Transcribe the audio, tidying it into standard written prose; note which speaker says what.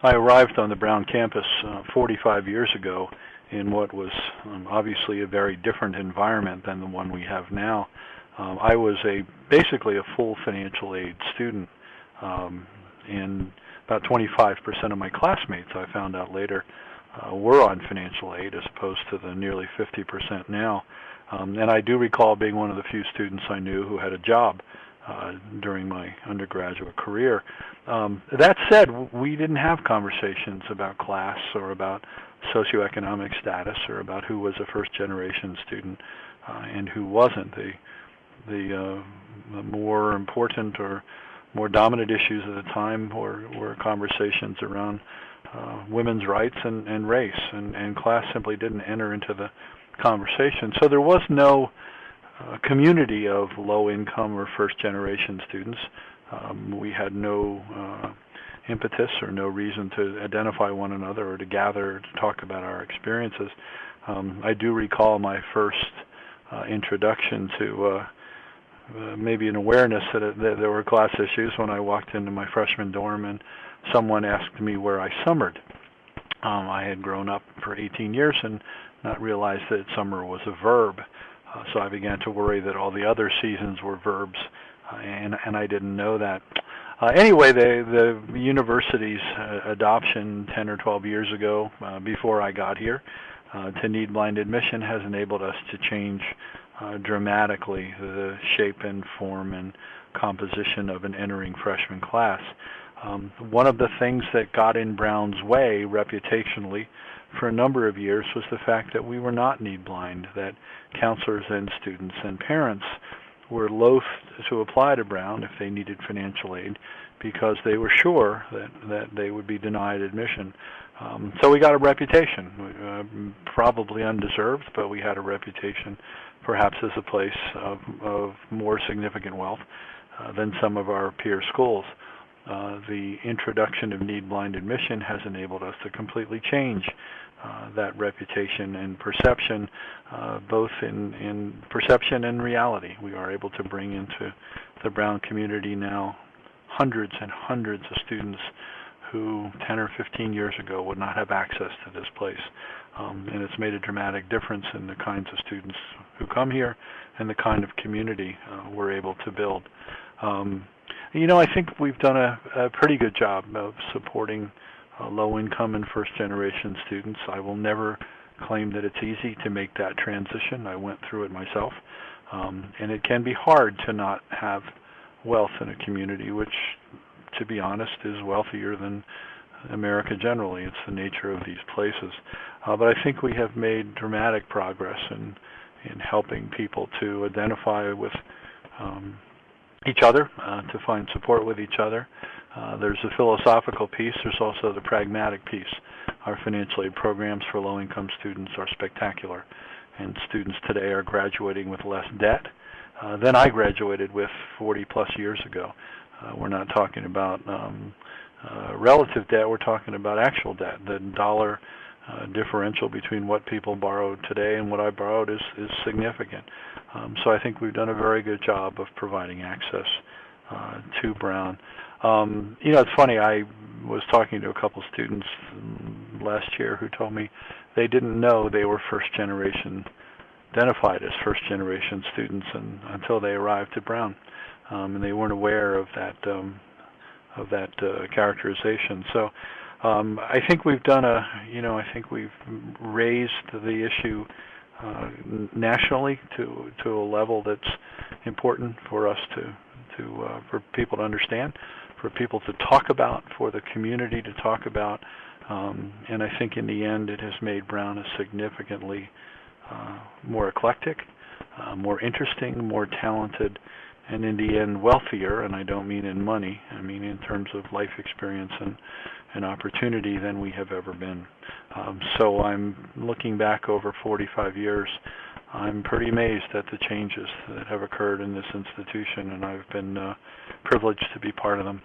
Speaker 1: I arrived on the Brown campus 45 years ago in what was obviously a very different environment than the one we have now. I was basically a full financial aid student, and about 25% of my classmates, I found out later, were on financial aid as opposed to the nearly 50% now. And I do recall being one of the few students I knew who had a job during my undergraduate career. That said, we didn't have conversations about class or about socioeconomic status or about who was a first-generation student and who wasn't. The more important or more dominant issues at the time were conversations around women's rights and race, and class simply didn't enter into the conversation. So there was no community of low-income or first-generation students. We had no impetus or no reason to identify one another or to gather to talk about our experiences. I do recall my first introduction to maybe an awareness that there were class issues when I walked into my freshman dorm and someone asked me where I summered. I had grown up for 18 years and not realized that summer was a verb. So I began to worry that all the other seasons were verbs, and I didn't know that. Anyway, the university's adoption 10 or 12 years ago, before I got here, to need-blind admission has enabled us to change dramatically the shape and form and composition of an entering freshman class. One of the things that got in Brown's way reputationally for a number of years was the fact that we were not need-blind, that counselors and students and parents were loath to apply to Brown if they needed financial aid because they were sure that they would be denied admission. So we got a reputation, probably undeserved, but we had a reputation perhaps as a place of more significant wealth than some of our peer schools. The introduction of need-blind admission has enabled us to completely change that reputation and perception, both in perception and reality. We are able to bring into the Brown community now hundreds and hundreds of students who 10 or 15 years ago would not have access to this place. And it's made a dramatic difference in the kinds of students who come here and the kind of community we're able to build. I think we've done a pretty good job of supporting low-income and first-generation students. I will never claim that it's easy to make that transition. I went through it myself. And it can be hard to not have wealth in a community, which, to be honest, is wealthier than America generally. It's the nature of these places. But I think we have made dramatic progress in helping people to identify with each other, to find support with each other. There's a philosophical piece. There's also the pragmatic piece. Our financial aid programs for low-income students are spectacular, and students today are graduating with less debt than I graduated with 40-plus years ago. We're not talking about relative debt. We're talking about actual debt. The dollar differential between what people borrowed today and what I borrowed is significant. So I think we've done a very good job of providing access to Brown. It's funny, I was talking to a couple students last year who told me they didn't know they were identified as first-generation students until they arrived at Brown, and they weren't aware of that characterization. So I think we've done I think we've raised the issue nationally to a level that's important for us for people to understand, for people to talk about, for the community to talk about, and I think in the end it has made Brown a significantly more eclectic, more interesting, more talented, and in the end wealthier, and I don't mean in money, I mean in terms of life experience and opportunity than we have ever been. So I'm looking back over 45 years, I'm pretty amazed at the changes that have occurred in this institution, and I've been privileged to be part of them.